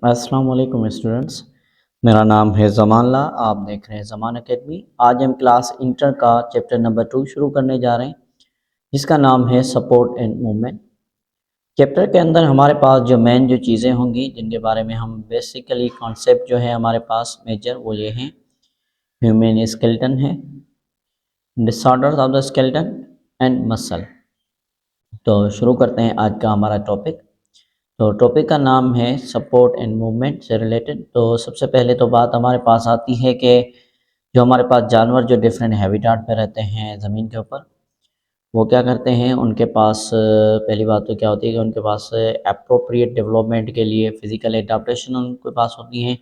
अस्सलाम वालेकुम स्टूडेंट्स। मेरा नाम है ज़मानला। आप देख रहे हैं ज़मान एकेडमी। आज हम क्लास इंटर का चैप्टर नंबर 2 शुरू करने जा रहे हैं, जिसका नाम है सपोर्ट एंड मूवमेंट। चैप्टर के अंदर हमारे पास जो मेन जो चीज़ें होंगी, जिनके बारे में हम बेसिकली कॉन्सेप्ट जो है हमारे पास मेजर, वो ये हैं। ह्यूमन स्केलेटन है, disorders of the skeleton and muscle. तो शुरू करते हैं आज का हमारा टॉपिक। तो टॉपिक का नाम है सपोर्ट एंड मूवमेंट से रिलेटेड। तो सबसे पहले तो बात हमारे पास आती है कि जो हमारे पास जानवर जो डिफरेंट हैबिटाट पे रहते हैं ज़मीन के ऊपर, वो क्या करते हैं, उनके पास पहली बात तो क्या होती है कि उनके पास एप्रोप्रिएट डेवलपमेंट के लिए फ़िज़िकल एडाप्टेशन उनके पास होती हैं,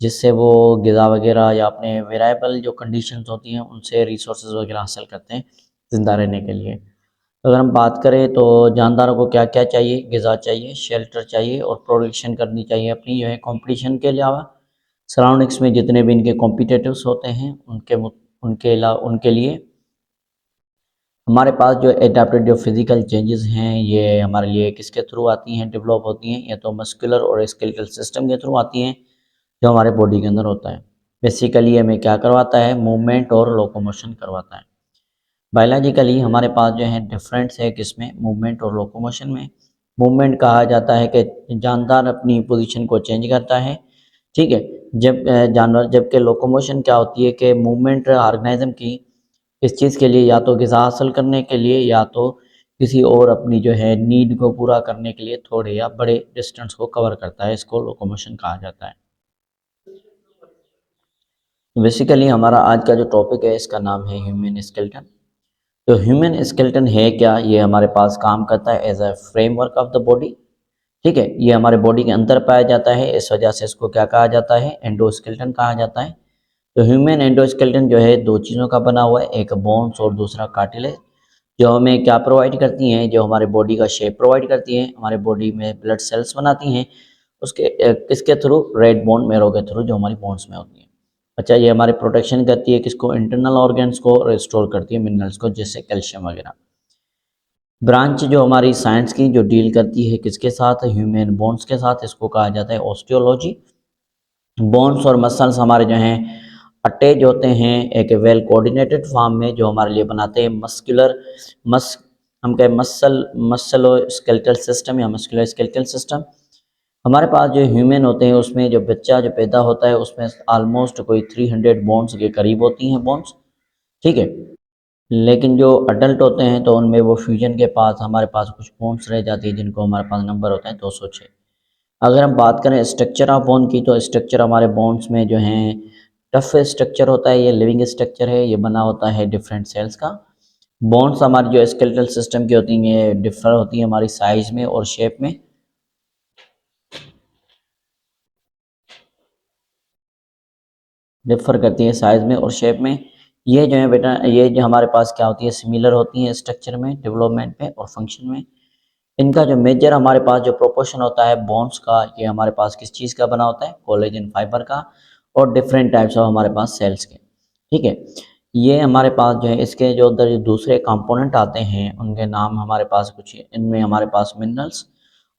जिससे वो ग़िज़ा वगैरह या अपने वेरिएबल जो कंडीशंस होती हैं उनसे रिसोर्सेज वगैरह हासिल करते हैं ज़िंदा रहने के लिए। अगर हम बात करें तो जानदारों को क्या क्या चाहिए, ग़िज़ा चाहिए, शेल्टर चाहिए और प्रोटेक्शन करनी चाहिए अपनी जो है कंपटीशन के अलावा। सराउंडिंग्स में जितने भी इनके कॉम्पिटिटर्स होते हैं उनके लिए हमारे पास जो एडाप्टेड जो फिज़िकल चेंजेस हैं, ये हमारे लिए किसके थ्रू आती हैं, डेवलप होती हैं, या तो मस्कुलर और स्केलेटल सिस्टम के थ्रू आती हैं, जो हमारे बॉडी के अंदर होता है। बेसिकली हमें क्या करवाता है, मूवमेंट और लोकोमोशन करवाता है। बायोलॉजिकली हमारे पास जो है डिफरेंस है किसमें, मूवमेंट और लोकोमोशन में। मूवमेंट कहा जाता है कि जानदार अपनी पोजीशन को चेंज करता है, ठीक है, जब जानवर, जबकि लोकोमोशन क्या होती है कि मूवमेंट ऑर्गेनिज्म की इस चीज़ के लिए, या तो ग़िज़ा हासिल करने के लिए या तो किसी और अपनी जो है नीड को पूरा करने के लिए थोड़े या बड़े डिस्टेंस को कवर करता है, इसको लोकोमोशन कहा जाता है। बेसिकली हमारा आज का जो टॉपिक है इसका नाम है ह्यूमन स्केलेटन। तो ह्यूमन स्केलेटन है क्या, ये हमारे पास काम करता है as a framework of the body, ठीक है। ये हमारे बॉडी के अंदर पाया जाता है, इस वजह से इसको क्या कहा जाता है, एंडोस्केलेटन कहा जाता है। तो ह्यूमन एंडोस्केलेटन जो है दो चीज़ों का बना हुआ है, एक बोन्स और दूसरा कार्टिलेज, जो हमें क्या प्रोवाइड करती हैं, जो हमारे बॉडी का शेप प्रोवाइड करती हैं, हमारे बॉडी में ब्लड सेल्स बनाती हैं, उसके किसके थ्रू, रेड बोन मैरो के थ्रू, जो हमारी बोन्स में होती हैं। अच्छा, ये हमारी प्रोटेक्शन करती है किसको, इंटरनल ऑर्गन्स को, रिस्टोर करती है मिनरल्स को, जैसे कैल्शियम वगैरह। ब्रांच जो हमारी साइंस की जो डील करती है किसके साथ, ह्यूमन बोन्स के साथ, इसको कहा जाता है ऑस्टियोलॉजी। बोन्स और मसल्स हमारे जो हैं अटैच होते हैं एक वेल कोऑर्डिनेटेड फॉर्म में, जो हमारे लिए बनाते हैं मस्कुलर मस हम कहें मसलो स्केलेटल सिस्टम या मस्कुलर स्केलेटल सिस्टम। हमारे पास जो ह्यूमन होते हैं उसमें जो बच्चा जो पैदा होता है उसमें ऑलमोस्ट कोई 300 बोन्स के करीब होती हैं बोन्स, ठीक है। लेकिन जो अडल्ट होते हैं तो उनमें वो फ्यूजन के पास हमारे पास कुछ बोन्स रह जाती है, जिनको हमारे पास नंबर होता है 206। अगर हम बात करें स्ट्रक्चर ऑफ बोन की, तो स्ट्रक्चर हमारे बोन्स में जो हैं टफ स्ट्रक्चर होता है, ये लिविंग स्ट्रक्चर है, ये बना होता है डिफरेंट सेल्स का। बोन्स हमारी जो स्केलेटल सिस्टम की होती हैं डिफर होती है हमारी साइज में और शेप में, डिफर करती है साइज में और शेप में। ये जो है बेटा, ये जो हमारे पास क्या होती है, सिमिलर होती है स्ट्रक्चर में, डेवलपमेंट में और फंक्शन में। इनका जो मेजर हमारे पास जो प्रोपोर्शन होता है बोन्स का, ये हमारे पास किस चीज़ का बना होता है, कोलेजन फाइबर का, और डिफरेंट टाइप्स ऑफ हमारे पास सेल्स के, ठीक है। ये हमारे पास जो है इसके जो अंदर जो दूसरे कंपोनेंट आते हैं उनके नाम हमारे पास कुछ, इनमें हमारे पास मिनरल्स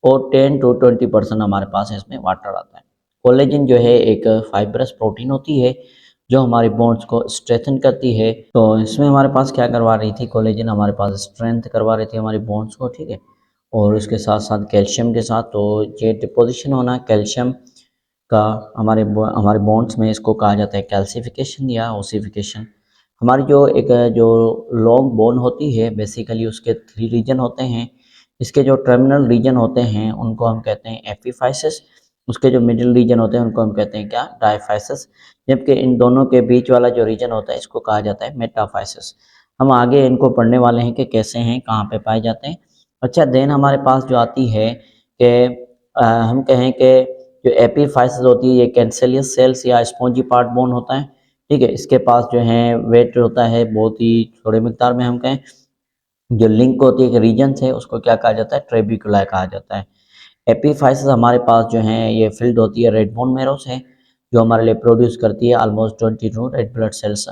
और 10 to 20% हमारे पास इसमें वाटर आता है। कोलेजन जो है एक फाइब्रस प्रोटीन होती है, जो हमारे बोन्स को स्ट्रेथन करती है। तो इसमें हमारे पास क्या करवा रही थी, कोलेजन हमारे पास स्ट्रेंथ करवा रही थी हमारी बोन्स को, ठीक है, और उसके साथ साथ कैल्शियम के साथ। तो ये डिपोजिशन होना कैल्शियम का हमारे बोन्स में, इसको कहा जाता है कैल्सिफिकेशन या ओसिफिकेशन। हमारी जो एक जो लॉन्ग बोन होती है, बेसिकली उसके 3 रीजन होते हैं। इसके जो टर्मिनल रीजन होते हैं उनको हम कहते हैं एपिफाइसिस, उसके जो मिडिल रीजन होते हैं उनको हम कहते हैं क्या, डायफाइसिस, जबकि इन दोनों के बीच वाला जो रीजन होता है इसको कहा जाता है मेटाफाइसिस। हम आगे इनको पढ़ने वाले हैं कि कैसे हैं, कहाँ पे पाए जाते हैं। अच्छा, देन हमारे पास जो आती है कि हम कहें कि जो एपीफाइसिस होती है, ये कैंसेलियस सेल्स या स्पॉन्जी पार्ट बोन होता है, ठीक है। इसके पास जो है वेट होता है बहुत ही थोड़े मिकदार में, हम कहें जो लिंक होती है एक रीजन से, उसको क्या कहा जाता है, ट्रेबिकुलाई कहा जाता है। एपीफाइसिस हमारे पास जो है ये फील्ड होती है रेड बोन मैरो से, जो हमारे लिए प्रोड्यूस करती है ऑलमोस्ट 22 रेड ब्लड सेल्स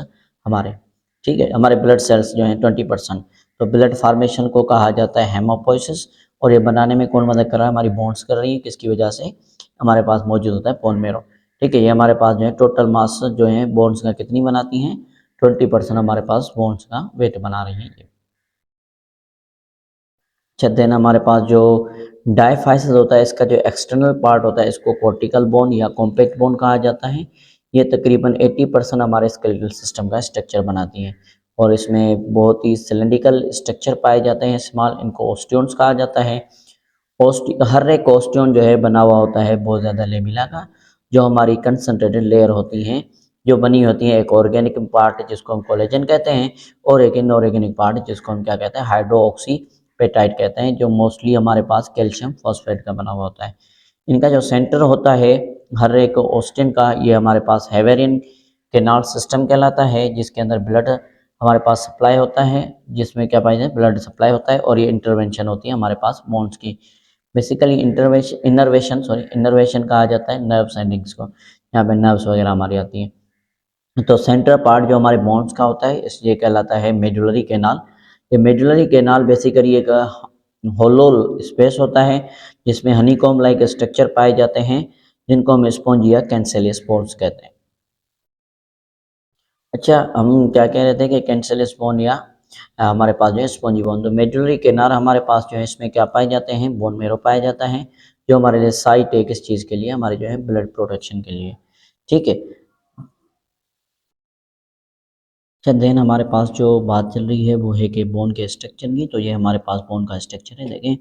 हमारे, ठीक है। हमारे ब्लड सेल्स जो हैं 20%। तो ब्लड फार्मेशन को कहा जाता है हेमोपोइसिस, और ये बनाने में कौन मदद कर रहा है, हमारी बोन्स कर रही है, किसकी वजह से, हमारे पास मौजूद होता है बोन मेरो। ठीक है, ये हमारे पास जो है टोटल मास जो है बोन्स का कितनी बनाती हैं, 20% हमारे पास बोन्स का वेट बना रही हैं ये। अच्छा, देन हमारे पास जो डायफाइसिस होता है, इसका जो एक्सटर्नल पार्ट होता है इसको कॉर्टिकल बोन या कॉम्पैक्ट बोन कहा जाता है। ये तकरीबन 80% हमारे स्केलेटल सिस्टम का स्ट्रक्चर बनाती हैं और इसमें बहुत ही सिलेंड्रिकल स्ट्रक्चर पाए जाते हैं स्मॉल, इनको ओस्टियोन्स कहा जाता है। हर एक ओस्टियोन जो है बना हुआ होता है बहुत ज़्यादा लेमिला का, जो हमारी कंसंट्रेटेड लेयर होती हैं जो बनी होती है, एक ऑर्गेनिक पार्ट जिसको हम कोलेजन कहते हैं और एक इनऑर्गेनिक पार्ट जिसको हम क्या कहते हैं, हाइड्रोक्सी पेटाइट कहते हैं, जो मोस्टली हमारे पास कैल्शियम फॉस्फेट का बना हुआ होता है। इनका जो सेंटर होता है हर एक ऑस्टिन का, ये हमारे पास हेवेरियन कैनाल सिस्टम कहलाता है, जिसके अंदर ब्लड हमारे पास सप्लाई होता है, जिसमें क्या पाई जाए, ब्लड सप्लाई होता है और ये इंटरवेंशन होती है हमारे पास बोन्स की। बेसिकली इनर्वेशन कहा जाता है नर्व्स एंडिंग्स को, यहाँ पे नर्व्स वगैरह हमारी आती हैं। तो सेंट्रल पार्ट जो हमारे बोन्स का होता है इस ये कहलाता है मेडुलरी कैनाल। ये मेडुलरी कैनाल बेसिकली एक होलो स्पेस होता है जिसमें हनीकॉम्ब लाइक स्ट्रक्चर पाए जाते हैं, जिनको हम स्पॉन्ज या कैंसेलियस स्पोर्स कहते हैं। अच्छा, हम क्या कह रहे थे कि कैंसेलियस बोन या हमारे पास जो है स्पॉन्जी बोन, तो मेडुलरी कैनाल हमारे पास जो है इसमें क्या पाए जाते हैं, बोन मेरो पाया जाता है, जो हमारे लिए साइट है किस चीज़ के लिए, हमारे जो है ब्लड प्रोटेक्शन के लिए। ठीक है। अच्छा, देन हमारे पास जो बात चल रही है वो है कि बोन के स्ट्रक्चर की, तो ये हमारे पास बोन का स्ट्रक्चर है, देखें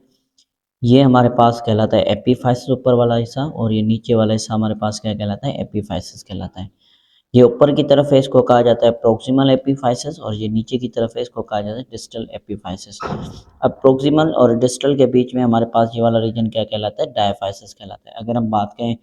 ये हमारे पास कहलाता है एपीफाइसिस ऊपर वाला हिस्सा, और ये नीचे वाला हिस्सा हमारे पास क्या कहलाता है, एपीफाइसिस कहलाता है। ये ऊपर की तरफ है इसको कहा जाता है प्रोक्सिमल एपीफाइसिस, और ये नीचे की तरफ है इसको कहा जाता है डिस्टल एपीफाइसिस। अब प्रोक्सिमल और डिस्टल के बीच में हमारे पास ये वाला रीजन क्या कहलाता है, डायफाइसिस कहलाता है। अगर हम बात करें,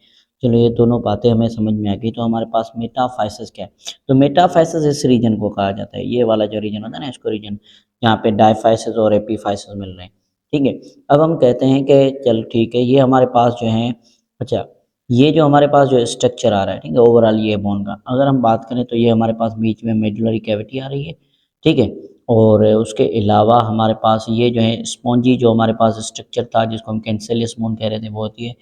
चलो ये दोनों बातें हमें समझ में आ गई, तो हमारे पास मेटाफाइसिस क्या है, तो मेटाफाइसिस इस रीजन को कहा जाता है, ये वाला जो रीजन होता है ना, इसको रीजन यहाँ पे डायफाइसिस और एपीफाइसिस मिल रहे हैं। ठीक है, अब हम कहते हैं कि चल ठीक है, ये हमारे पास जो है, अच्छा ये जो हमारे पास जो स्ट्रक्चर आ रहा है, ठीक है, ओवरऑल ये बोन का अगर हम बात करें तो ये हमारे पास बीच में मेडुलरी कैविटी आ रही है। ठीक है, और उसके अलावा हमारे पास ये जो है स्पॉन्जी जो हमारे पास स्ट्रक्चर था जिसको हम कैंसेलियस बोन कह रहे थे वो होती है,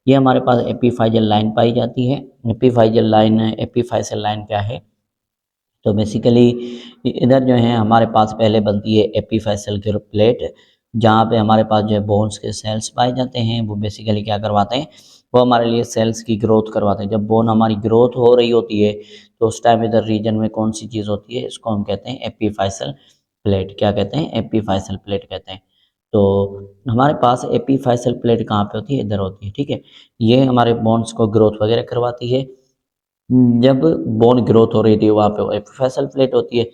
ये हमारे पास एपीफाइजल लाइन पाई जाती है। एपीफाइजल लाइन, एपीफाइजल लाइन क्या है, तो बेसिकली इधर जो है हमारे पास पहले बनती है एपीफाइसल की प्लेट, जहाँ पे हमारे पास जो है बोन्स के सेल्स पाए जाते हैं, वो बेसिकली क्या करवाते हैं, वो हमारे लिए सेल्स की ग्रोथ करवाते हैं। जब बोन हमारी ग्रोथ हो रही होती है तो उस टाइम इधर रीजन में कौन सी चीज़ होती है, इसको हम कहते हैं एपीफाइसल प्लेट। क्या कहते हैं, एपीफाइसल प्लेट कहते हैं। तो हमारे पास एपीफाइसल प्लेट कहाँ पे होती है, इधर होती है। ठीक है, ये हमारे बोन्स को ग्रोथ वगैरह करवाती है। जब बोन ग्रोथ हो रही थी वहाँ पे एपिफाइसल प्लेट होती है,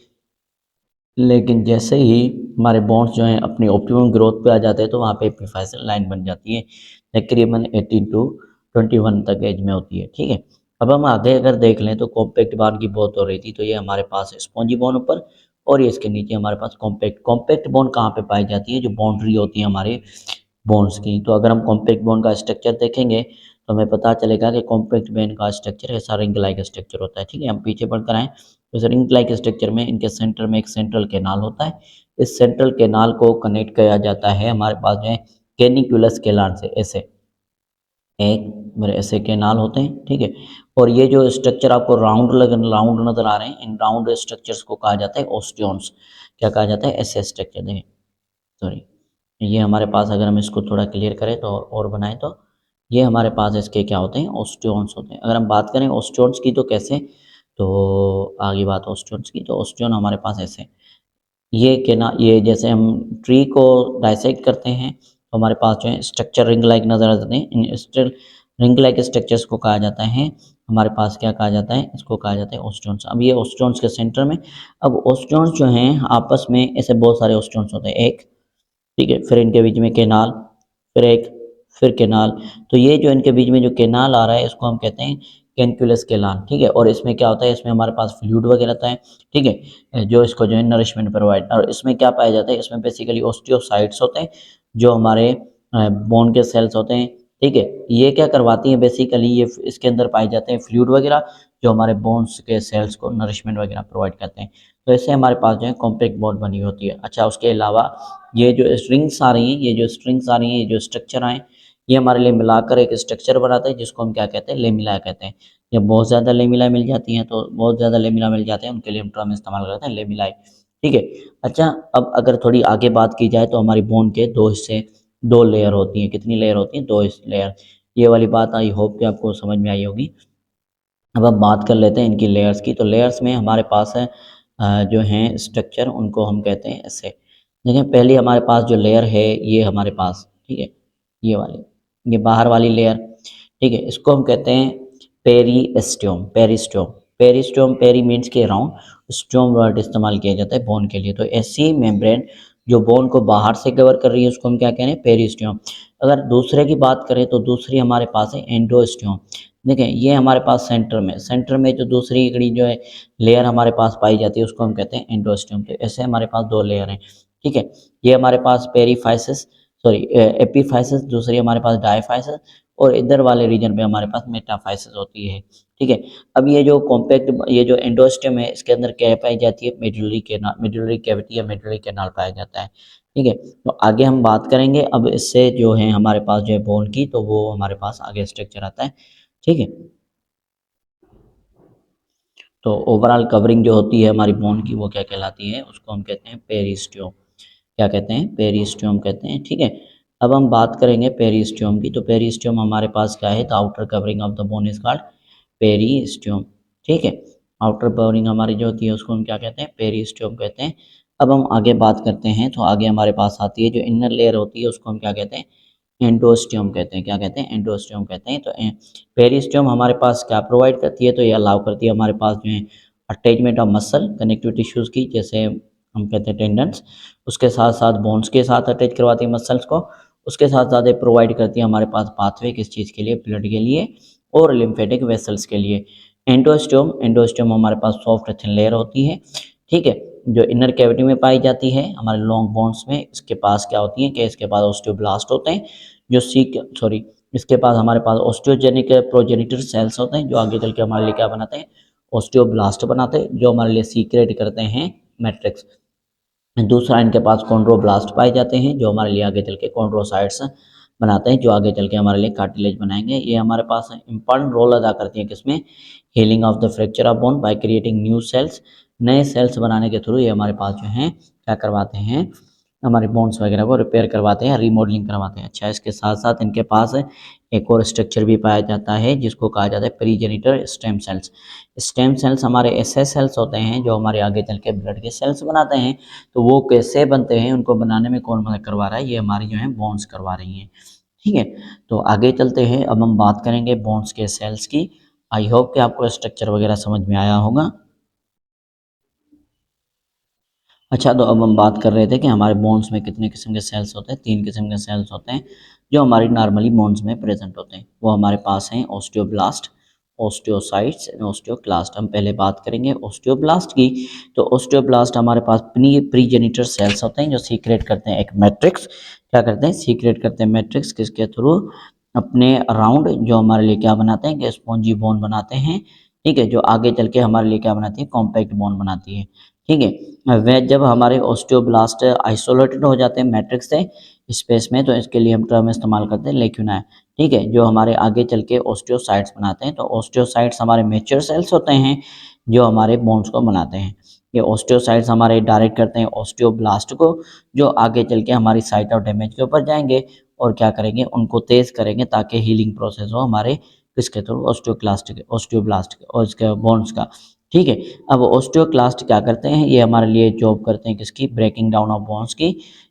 लेकिन जैसे ही हमारे बोन्स जो हैं अपनी ऑप्टिमम ग्रोथ पे आ जाते हैं तो वहाँ पे एपिफाइसल लाइन बन जाती है, तकरीबन 18 टू 21 तक एज में होती है। ठीक है, अब हम आगे अगर देख लें तो कॉम्पैक्ट बोन की बात हो रही थी, तो ये हमारे पास स्पॉन्जी बोन ऊपर और ये इसके नीचे हमारे पास कॉम्पैक्ट। कॉम्पैक्ट बोन कहाँ पे पाई जाती है, जो बाउंड्री होती है हमारे बोन्स की। तो अगर हम कॉम्पैक्ट बोन का स्ट्रक्चर देखेंगे तो हमें पता चलेगा कि कॉम्पैक्ट बोन का स्ट्रक्चर ऐसा रिंग लाइक स्ट्रक्चर होता है। ठीक है, हम पीछे बढ़कर आएँ तो इस रिंग लाइक स्ट्रक्चर में इनके सेंटर में एक सेंट्रल कैनाल होता है। इस सेंट्रल कैनाल को कनेक्ट किया जाता है हमारे पास जो है कैनिकुलस कैनाल से, ऐसे एक मेरे ऐसे कैनाल होते हैं। ठीक है, और ये जो स्ट्रक्चर आपको राउंड नजर आ रहे हैं, इन राउंड स्ट्रक्चर्स को कहा जाता है ओस्टियोन्स। क्या कहा जाता है, ऐसे स्ट्रक्चर देखें, सॉरी, ये हमारे पास अगर हम इसको थोड़ा क्लियर करें तो और बनाएं तो ये हमारे पास इसके क्या होते हैं, ओस्टियोन्स होते हैं। अगर हम बात करें ओस्टियोन्स की तो कैसे, तो आगे बात ओस्टियोन्स की, तो ओस्टियोन हमारे पास ऐसे, ये क्या ना, ये जैसे हम ट्री को डाइसेक्ट करते हैं तो हमारे पास जो है स्ट्रक्चर रिंग लाइक नजर आते हैं, इन रिंग लाइक स्ट्रक्चर्स को कहा जाता है, हमारे पास क्या कहा जाता है, इसको कहा जाता है ओस्टियोन्स। अब ये ओस्टियोन्स के सेंटर में, अब ओस्टियोन्स जो हैं आपस में ऐसे बहुत सारे ओस्टियोन्स होते हैं, एक, ठीक है, फिर इनके बीच में केनाल, फिर एक, फिर केनाल। तो ये जो इनके बीच में जो केनाल आ रहा है इसको हम कहते हैं कैनक्यूलस केनाल। ठीक है, और इसमें क्या होता है, इसमें हमारे पास फ्लूइड वगैरह रहता है। ठीक है, जो इसको जो है नरिशमेंट प्रोवाइड, और इसमें क्या पाया जाता है, इसमें बेसिकली ऑस्टियोसाइट्स होते हैं जो हमारे बोन के सेल्स होते हैं। ठीक है, ये क्या करवाती हैं, बेसिकली ये इसके अंदर पाए जाते हैं फ्लूइड वगैरह जो हमारे बोन्स के सेल्स को नरिशमेंट वगैरह प्रोवाइड करते हैं। तो ऐसे हमारे पास जो है कॉम्पैक्ट बोन बनी होती है। अच्छा, उसके अलावा ये जो स्ट्रिंग्स आ रही हैं, ये जो स्ट्रिंग्स आ रही हैं, ये जो स्ट्रक्चर आए, ये हमारे लिए मिलाकर एक स्ट्रक्चर बनाते हैं जिसको हम क्या कहते हैं, लेमिला कहते हैं। जब बहुत ज़्यादा लेमिला मिल जाती हैं तो बहुत ज़्यादा लेमिला मिल जाते हैं उनके लिए हम टर्म इस्तेमाल करते हैं लेमिलाई। ठीक है। अच्छा, अब अगर थोड़ी आगे बात की जाए तो हमारी बोन के दो हिस्से, दो लेयर होती हैं। कितनी लेयर होती हैं? दो लेयर। ये वाली बात आई होप कि आपको समझ में आई होगी। अब हम बात कर लेते हैं इनकी लेयर्स की। तो लेयर्स में हमारे पास है जो हैं स्ट्रक्चर, उनको हम कहते हैं ऐसे। देखिए पहली हमारे पास जो लेयर है ये हमारे पास, ठीक है, ये वाली, ये बाहर वाली लेयर, ठीक है, इसको हम कहते हैं पेरिस्टियम। पेरिस्टियम, पेरिस्टियम, पेरी मीन्स के अराउंड, स्टोम वर्ड इस्तेमाल किया जाता है बोन के लिए। तो ऐसी मेम्ब्रेन जो बोन को बाहर से कवर कर रही है उसको हम क्या कह रहे हैं? पेरिस्टियम। अगर दूसरे की बात करें तो दूसरी हमारे पास है एंडोस्टियम। देखें ये हमारे पास सेंटर में जो दूसरी इकड़ी जो है लेयर हमारे पास पाई जाती है उसको हम कहते हैं एंडोस्टियम। तो ऐसे हमारे पास दो लेयर हैं, ठीक है। ये हमारे पास पेरीफाइसिस, सॉरी एपीफाइसिस, दूसरी हमारे पास डायफाइसिस, और इधर वाले रीजन पे हमारे पास मेटाफाइसिस होती है, ठीक है। अब ये जो कॉम्पैक्ट, ये जो एंडोस्टियम है इसके अंदर क्या पाई जाती है? मेडुलरी कैनाल, मेडुलरी कैविटी या मेडुलरी कैनाल पाया जाता है, ठीक है। तो आगे हम बात करेंगे अब इससे जो है हमारे पास जो है बोन की, तो वो हमारे पास आगे स्ट्रक्चर आता है, ठीक है। तो ओवरऑल कवरिंग जो होती है हमारी बोन की वो क्या कहलाती है? उसको हम कहते हैं पेरिस्टियम। क्या कहते हैं? पेरिस्टियम कहते हैं, ठीक है। अब हम बात करेंगे पेरिस्टियम की। तो पेरिस्टियम हमारे पास क्या है? The outer covering of the bone is called periosteum, ठीक है। आउटर कवरिंग हमारी जो होती है उसको हम क्या कहते हैं? पेरिस्टियम कहते हैं। अब हम आगे बात करते हैं तो आगे हमारे पास आती है जो इनर लेयर होती है उसको हम क्या कहते हैं? एंडोस्टियम कहते हैं। क्या कहते हैं? एंडोस्टियम कहते हैं। तो पेरिस्टियम हमारे पास क्या प्रोवाइड करती है? तो ये अलाउ करती है हमारे पास जो है attachment of muscle connective tissues की, जैसे हम कहते हैं टेंडन्स, उसके साथ साथ बोन्स के साथ अटैच करवाती है मसल्स को, उसके साथ साथ ये प्रोवाइड करती है हमारे पास पाथवे किस चीज़ के लिए? ब्लड के लिए और लिम्फेटिक वेसल्स के लिए। एंडोस्टियम, एंडोस्टियम हमारे पास सॉफ्ट थिन लेयर होती है, ठीक है, जो इनर कैविटी में पाई जाती है हमारे लॉन्ग बोन्स में। इसके पास क्या होती है कि इसके पास ऑस्टियोब्लास्ट होते हैं जो सॉरी, इसके पास हमारे पास ऑस्टियोजेनिक प्रोजेनिटर सेल्स होते हैं जो आगे चल के हमारे लिए क्या बनाते हैं? ऑस्टियोब्लास्ट बनाते हैं जो हमारे लिए सीक्रेट करते हैं मैट्रिक्स। दूसरा इनके पास कॉन्ड्रोब्लास्ट पाए जाते हैं जो हमारे लिए आगे चल के कॉन्ड्रोसाइट्स बनाते हैं जो आगे चल के हमारे लिए कार्टिलेज बनाएंगे। ये हमारे पास इंपॉर्टेंट रोल अदा करती हैं किसमें? Healing of the fracture of borne by creating new sales. नए सेल्स बनाने के थ्रू ये हमारे पास जो हैं क्या करवाते हैं? हमारे बोन्स वगैरह को रिपेयर करवाते हैं, रीमॉडलिंग करवाते हैं। अच्छा, इसके साथ साथ इनके पास एक और स्ट्रक्चर भी पाया जाता है जिसको कहा जाता है प्रीजेनिटर स्टेम सेल्स। स्टेम सेल्स हमारे ऐसे सेल्स होते हैं जो हमारे आगे चल के ब्लड के सेल्स बनाते हैं। तो वो कैसे बनते हैं, उनको बनाने में कौन मदद करवा रहा है? ये हमारी जो है बोन्स करवा रही हैं, ठीक है। तो आगे चलते हैं, अब हम बात करेंगे बोन्स के सेल्स की। आई होप कि आपको स्ट्रक्चर वगैरह समझ में आया होगा। अच्छा, तो अब हम बात कर रहे थे कि हमारे बोन्स में कितने किस्म के सेल्स होते हैं? 3 किस्म के सेल्स होते हैं जो हमारी नॉर्मली बोन्स में प्रेजेंट होते हैं। वो हमारे पास हैं ऑस्टियोब्लास्ट, ऑस्टियोसाइट्स एंड ऑस्टियोक्लास्ट। हम पहले बात करेंगे ऑस्टियोब्लास्ट की। तो ऑस्टियोब्लास्ट हमारे पास प्रीजेनिटर सेल्स होते हैं जो सीक्रेट करते हैं एक मैट्रिक्स। क्या करते हैं? सीक्रेट करते हैं मैट्रिक्स, किसके थ्रू? अपने अराउंड, जो हमारे लिए क्या बनाते हैं कि स्पॉन्जी बोन बनाते हैं, ठीक है, जो आगे चल के हमारे लिए क्या बनाती है? कॉम्पैक्ट बोन बनाती है, ठीक है। वह जब हमारे ऑस्टियोब्लास्ट आइसोलेटेड हो जाते हैं मैट्रिक्स से स्पेस में, तो इसके लिए हम टर्म इस्तेमाल करते हैं लेक्यूनाe, ठीक है, जो हमारे आगे चल के ऑस्टियोसाइट्स बनाते हैं। तो ऑस्टियोसाइट्स हमारे मैच्योर सेल्स होते हैं जो हमारे बोन्स को बनाते हैं। ये ऑस्टियोसाइट्स हमारे डायरेक्ट करते हैं ऑस्टियोब्लास्ट को, जो आगे चल के हमारी साइट ऑफ डैमेज के ऊपर जाएंगे और क्या करेंगे? उनको तेज करेंगे ताकि हीलिंग प्रोसेस हो हमारे किसके थ्रू? ऑस्टियोक्लास्ट के, ऑस्टियोब्लास्ट के और इसके बोन्स का, ठीक है। अब ऑस्टियोक्लास्ट क्या करते हैं? ये हमारे लिए जॉब करते हैं किसकी? ब्रेकिंग डाउन ऑफ बोन्स की।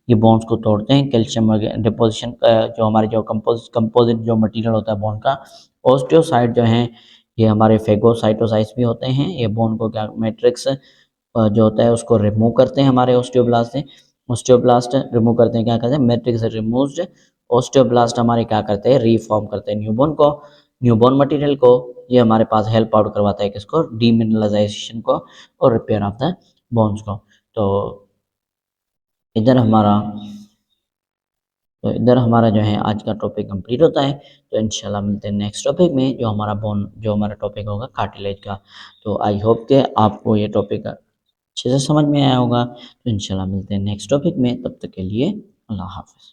ये बोन्स को तोड़ते हैं, कैल्शियम डिपोजिशन, जो हमारे जो कंपोजिट जो मटेरियल होता है बोन का। ऑस्टियोसाइट जो हैं ये हमारे फेगोसाइटोसाइट्स भी होते हैं। ये बोन को क्या मैट्रिक्स जो होता है उसको रिमूव करते हैं हमारे ऑस्टियोब्लास्ट से। ऑस्टियोब्लास्ट रिमूव करते हैं, क्या करते हैं? Matrix removed. ऑस्टियोब्लास्ट हमारे क्या करते हैं? रीफॉर्म करते हैं न्यूबोन को, न्यूबॉर्न मटेरियल को। ये हमारे पास हेल्प आउट करवाता है किसको? डीमिनरलाइजेशन को और रिपेयर ऑफ द बोन्स को। तो इधर हमारा तो इधर हमारा जो है आज का टॉपिक कंप्लीट होता है। तो इंशाल्लाह मिलते हैं नेक्स्ट टॉपिक में, जो हमारा टॉपिक होगा कार्टिलेज का। तो आई होप कि आपको ये टॉपिक अच्छे से समझ में आया होगा। तो इंशाल्लाह मिलते हैं नेक्स्ट टॉपिक में, तब तक के लिए अल्लाह हाफ़िज़।